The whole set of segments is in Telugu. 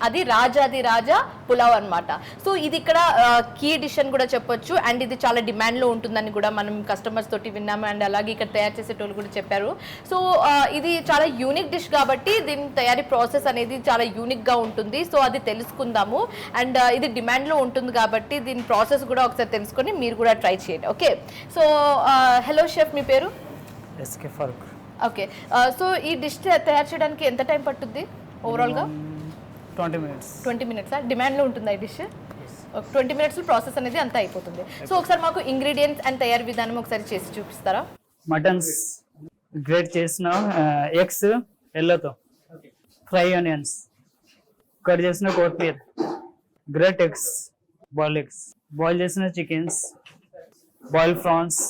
అది రాజాది రాజా పులావ్ అన్నమాట. సో ఇది ఇక్కడ కీ డిష్ అని కూడా చెప్పొచ్చు. అండ్ ఇది చాలా డిమాండ్లో ఉంటుందని కూడా మనం కస్టమర్స్ తోటి విన్నాము. అండ్ అలాగే ఇక్కడ తయారు చేసేటోళ్ళు కూడా చెప్పారు. సో ఇది చాలా యూనిక్ డిష్ కాబట్టి దీని తయారీ ప్రాసెస్ అనేది చాలా యూనిక్గా ఉంటుంది. సో అది తెలుసుకుందాము. అండ్ ఇది డిమాండ్లో ఉంటుంది కాబట్టి దీని ప్రాసెస్ కూడా ఒకసారి తెలుసుకొని మీరు కూడా ట్రై చేయండి. ఓకే, సో హలో షెఫ్, మీ పేరు? ఎస్కే ఫరూక్. ఓకే, సో ఈ డిష్ తయారు చేయడానికి ఎంత టైం పట్టుద్ది ఓవరాల్గా? 20 minutes. 20 minutes డిమాండ్లో ఉంటుంది ఈ డిష్. 20 minutes ప్రాసెస్ అనేది అంతా అయిపోతుంది. సో ఒకసారి మాకు ఇంగ్రీడియంట్స్ అండ్ తయారీ విధానం ఒకసారి చేసి చూపిస్తారా? మటన్స్ గ్రేట్ చేసిన ఎగ్స్ ఎల్లోతో, ఫ్రై ఆనియన్స్, కట్ చేసిన కొత్తిమీర, గ్రేట్ ఎగ్స్, బాయిల్ చేసిన chickens, boil prawns,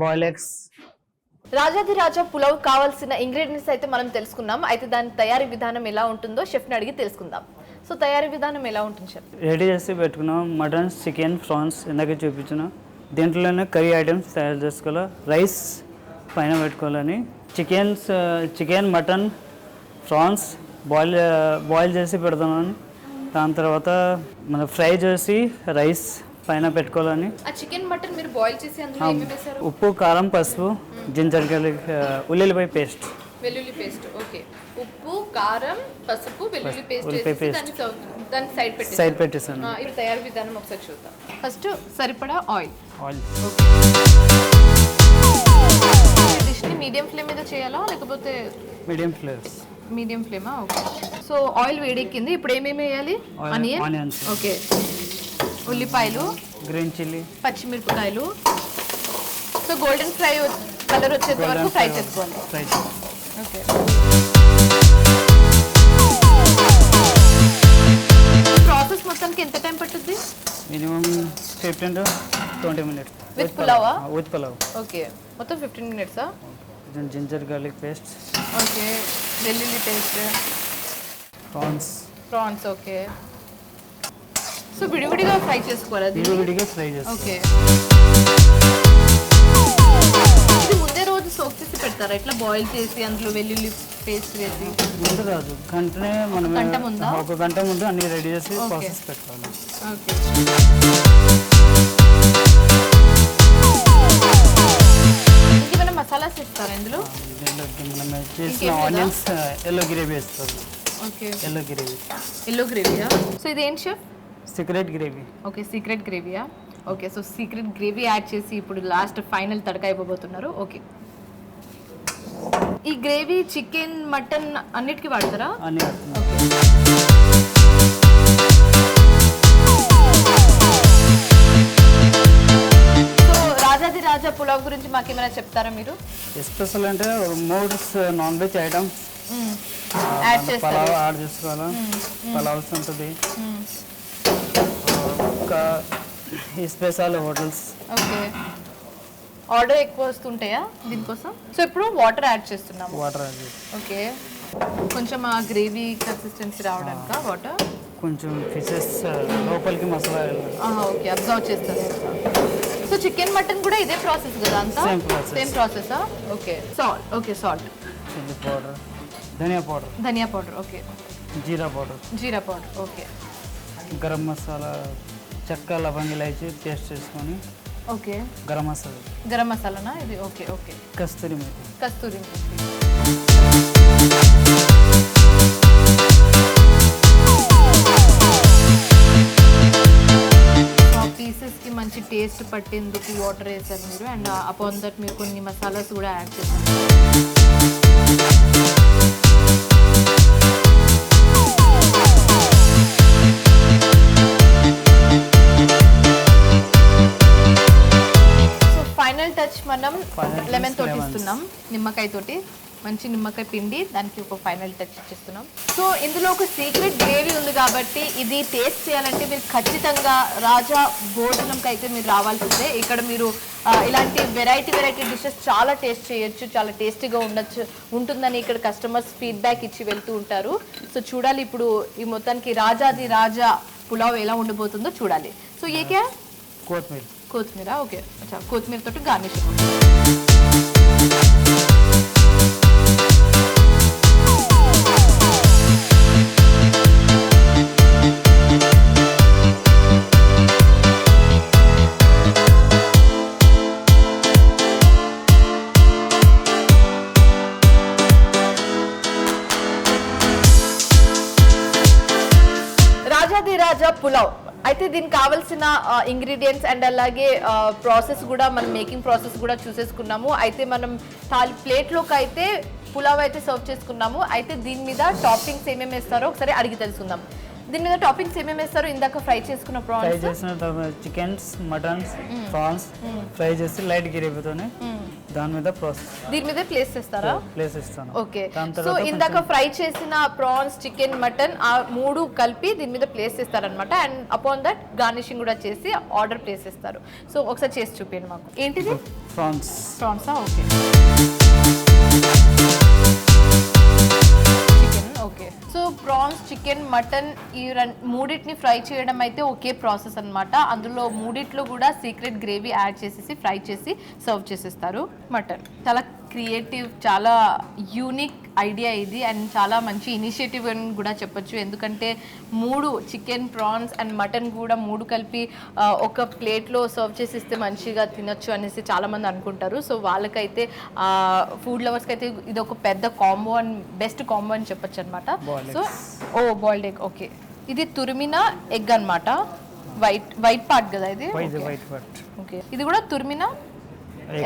boil eggs. రాజాది రాజా పులావ్ కావాల్సిన ఇంగ్రీడియంట్స్ అయితే మనం తెలుసుకున్నాం. అయితే దాని తయారీ విధానం ఎలా ఉంటుందో షెఫ్ని అడిగి తెలుసుకుందాం. సో తయారీ విధానం ఎలా ఉంటుంది షెఫ్? రెడీ చేసి పెట్టుకున్నాం. మటన్స్, చికెన్, ప్రాన్స్ ఇందాక చూపించిన. దీంట్లోనే కర్రీ ఐటమ్స్ తయారు చేసుకోవాలి. రైస్ పైన పెట్టుకోవాలని, చికెన్, మటన్, ప్రాన్స్ బాయిల్ చేసి పెడతామని. దాని తర్వాత మనం ఫ్రై చేసి రైస్ పైన పెట్టుకోవాలని. ఆ చికెన్ మటన్ మీరు బాయిల్ చేసి అందులో ఏమేమి వేశారు? ఉప్పు, కారం, పసుపు, జింజర్ గార్లిక్, ఉల్లిపాయ పేస్ట్, వెల్లుల్లి పేస్ట్. ఓకే, ఉప్పు, కారం, పసుపు, వెల్లుల్లి పేస్ట్ దాన్ని సైడ్ పెట్టేసాను. ఇప్పుడు తయారీ విధానం ఒకసారి చూద్దాం. ఫస్ట్ సరిపడా ఆయిల్. డిష్ని మీడియం ఫ్లేమ్ మీద చేయాలా లేకపోతే? మీడియం ఫ్లేమా? ఓకే. సో ఆయిల్ వేడెక్కింది. ఇప్పుడు ఏమేమి వేయాలి? ఆనియన్స్, ఓకే, ఉల్లిపాయలు, గ్రీన్ చిల్లీ, పచ్చిమిరపకాయలు. సో గోల్డెన్ ఫ్రై కలర్ వచ్చేంత వరకు ఫ్రై చేసుకోవాలి. ఓకే. ప్రాసెస్ మొత్తానికి ఎంత టైం పట్టుద్ది? Minimum 15 to 20 minutes. విత్ పులావా? విత్ పులావ్. ఓకే, మొత్తం 15 minutes. Ginger garlic paste, okay, వెల్లుల్లి పేస్ట్, ప్రాన్స్, ఓకే. సో విడివిడిగా ఫ్రై చేసుకోవాలి. విడివిడిగా ఫ్రై చేసుకోవాలి. ఓకే. ఇది ముందే రోజు సోక్ చేసి పెడతారా? ఇట్లా బాయిల్ చేసి అందులో వెల్లుల్లి పేస్ట్ వేసి? ముందు రాదు, గంటనే మనం ఒక గంట ముందు అన్ని రెడీ చేసి ఓకే. ప్రాసెస్ పెట్టాలి. ఓకే. ఇంకేమైనా మసాలాస్ ఇస్తారా ఇందులో? మనం చేసిన ఆనియన్స్ ఎల్లో గ్రేవీ వేస్తాం. ఓకే, ఎల్లో గ్రేవీయా? సో ఇది ఏంటి chef? Secret gravy. Okay, secret గ్రేవీయా? Okay, so secret gravy add చేసి ఇప్పుడు లాస్ట్ ఫైనల్ తడక అయిపోతున్నారు. ఓకే, ఈ గ్రేవీ చికెన్, మటన్ అన్నిటికీ వాడతారా? అన్ని. సో రాజాది రాజా పులావ్ గురించి మాకేమైనా చెప్తారా మీరు? ఎస్పెషల్ అంటే 3 నాన్ వెజ్ ఐటమ్స్ యాడ్ చేస్తారు. పలావ్ యాడ్ చేసుకోవాలి. పలావ్స్ ఉంటుంది. ఈ స్పెషల్ హోటల్స్. ఓకే, ఆర్డర్ ఎక్కువ వస్తుంటాయా దీనికోసం? సో ఇప్పుడు వాటర్ యాడ్ చేస్తున్నాము. వాటర్ యాడ్ చేసి, ఓకే, కొంచెం ఆ గ్రేవీ కన్సిస్టెన్సీ రావడానికి వాటర్, కొంచెం ఫిషెస్ లోపలికి మసాలా. ఓకే, అబ్జర్వ్ చేస్తారు. సో చికెన్, మటన్ కూడా ఇదే ప్రాసెస్ కదా? అంతా సేమ్ ప్రాసెసా? ఓకే. సాల్ట్, చిల్లీ పౌడర్, ధనియా పౌడర్, ఓకే, జీరా పౌడర్, ఓకే, గరం మసాలా, చెక్క, లవంగి, ఇలాచి పేస్ట్ చేసుకొని. ఓకే, గరం మసాలానా ఇది? ఓకే, కస్తూరి మేతి. పీసెస్కి మంచి టేస్ట్ పట్టేందుకు వాటర్ వేసారు మీరు. అండ్ అపాన్ దట్ మీరు కొన్ని మసాలాస్ కూడా యాడ్ చేశారు. ఫైనల్ టచ్ మనం లెమన్ తోటి ఇస్తున్నాం, నిమ్మకాయ తోటి. మంచి నిమ్మకాయ పిండి దానికి ఒక ఫైనల్ టచ్ ఇచ్చేస్తున్నాం. సో ఇందులో ఒక సీక్రెట్ గ్రేవీ ఉంది కాబట్టి ఇది టేస్ట్ చేయాలంటే మీరు ఖచ్చితంగా రాజా భోజనంకి అయితే మీరు రావాల్సిందే. ఇక్కడ మీరు ఇలాంటి వెరైటీ డిషెస్ చాలా టేస్ట్ చేయొచ్చు, చాలా టేస్టీగా ఉంటుందని ఇక్కడ కస్టమర్స్ ఫీడ్బ్యాక్ ఇచ్చి వెళ్తూ ఉంటారు. సో చూడాలి ఇప్పుడు ఈ మొత్తానికి రాజాది రాజా పులావ్ ఎలా ఉండబోతుందో చూడాలి. సో ఏ క్యా? కొత్తిమీర. ఓకే, కొత్తిమీర తోటి గార్నిష్. రాజాది రాజా పులావ్. అయితే దీనికి కావాల్సిన ఇంగ్రీడియంట్స్ అండ్ అలాగే ప్రాసెస్ కూడా మనం మేకింగ్ ప్రాసెస్ కూడా చూసేసుకున్నాము. అయితే మనం ప్లేట్లోకి అయితే పులావ్ అయితే సర్వ్ చేసుకున్నాము. అయితే దీని మీద టాపింగ్స్ ఏమేమి వేస్తారో ఒకసారి అడిగి తెలుసుకుందాం. దీని మీద టాపింగ్స్ ఏమేమి వేస్తారు? ఇందాక ఫ్రై చేసుకున్న ఫ్రై ప్రాన్స్, చేసిన చికెన్స్, మటన్స్, ప్రాన్స్ ఫ్రై చేసి లైట్ గ్రేవీతోనే దాని మీద ప్రాసెస్ దీని మీద ప్లేస్ చేస్తారా? ప్లేస్ ఇస్తాను. ఓకే. దాని సో తర్వాత ఇందాక ఫ్రై చేసిన ప్రాన్స్, చికెన్, మటన్ ఆ 3 కలిపి దీని మీద ప్లేస్ చేస్తారనమాట. అండ్ అపాన్ దట్ గార్నిషింగ్ కూడా చేసి ఆర్డర్ ప్లేస్ చేస్తారు. సో ఒకసారి చేసి చూపించండి మాకు. ఏంటిది? ప్రాన్స్. ప్రాన్సా? Okay. Okay. So prawns, chicken, mutton ఈ మూడింటిని ఫ్రై చేయడం అయితే ఒకే ప్రాసెస్ అన్నమాట. అందులో మూడిట్లో కూడా సీక్రెట్ గ్రేవీ యాడ్ చేసేసి ఫ్రై చేసి సర్వ్ చేసేస్తారు. మటన్ చాలా క్రియేటివ్, చాలా యూనిక్ ఐడియా ఇది అండ్ చాలా మంచి ఇనిషియేటివ్ అని కూడా చెప్పొచ్చు. ఎందుకంటే 3 చికెన్, ప్రాన్స్ అండ్ మటన్ కూడా 3 కలిపి ఒక ప్లేట్లో సర్వ్ చేసి ఇస్తే మంచిగా తినొచ్చు అనేసి చాలామంది అనుకుంటారు. సో వాళ్ళకైతే ఫుడ్ లవర్స్కి అయితే ఇది ఒక పెద్ద కాంబో అండ్ బెస్ట్ కాంబో అని చెప్పొచ్చు అనమాట. So boiled egg. ఓకే. ఇది తురిమిన ఎగ్ అనమాట. వైట్ పార్ట్ కదా ఇది? White part. ఓకే. ఇది కూడా తురిమిన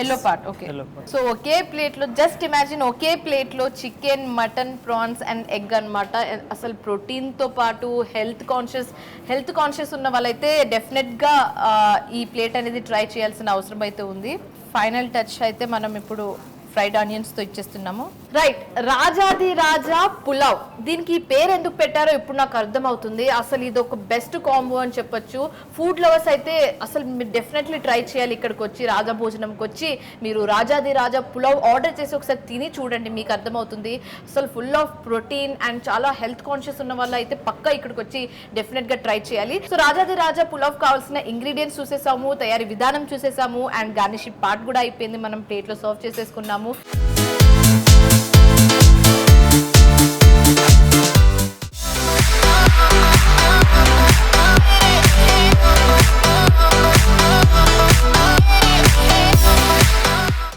yellow part. Okay. Yellow part. So ఒకే ప్లేట్లో జస్ట్ ఇమాజిన్ ఒకే ప్లేట్లో chicken, mutton, prawns and egg అన్నమాట. అసలు ప్రోటీన్తో పాటు హెల్త్ కాన్షియస్ ఉన్న వాళ్ళైతే డెఫినెట్గా ఈ ప్లేట్ అనేది ట్రై చేయాల్సిన అవసరం అయితే ఉంది. ఫైనల్ టచ్ అయితే మనం ఇప్పుడు ఫ్రైడ్ ఆనియన్స్తో ఇచ్చేస్తున్నాము. రైట్, రాజాది రాజా పులావ్. దీనికి ఈ పేరు ఎందుకు పెట్టారో ఇప్పుడు నాకు అర్థమవుతుంది. అసలు ఇది ఒక బెస్ట్ కాంబో అని చెప్పొచ్చు. ఫుడ్ లవర్స్ అయితే అసలు మీరు డెఫినెట్లీ ట్రై చేయాలి. ఇక్కడికి వచ్చి రాజా భోజనంకి వచ్చి మీరు రాజాది రాజా పులావ్ ఆర్డర్ చేసి ఒకసారి తిని చూడండి, మీకు అర్థమవుతుంది. అసలు ఫుల్ ఆఫ్ ప్రోటీన్ అండ్ చాలా హెల్త్ కాన్షియస్ ఉన్న వాళ్ళు అయితే పక్కా ఇక్కడికి వచ్చి డెఫినెట్గా ట్రై చేయాలి. సో రాజాది రాజా పులావ్ కావాల్సిన ఇంగ్రీడియంట్స్ చూసేసాము, తయారీ విధానం చూసేసాము అండ్ గార్నిషింగ్ పార్ట్ కూడా అయిపోయింది. మనం ప్లేట్లో సర్వ్ చేసేసుకున్నాము.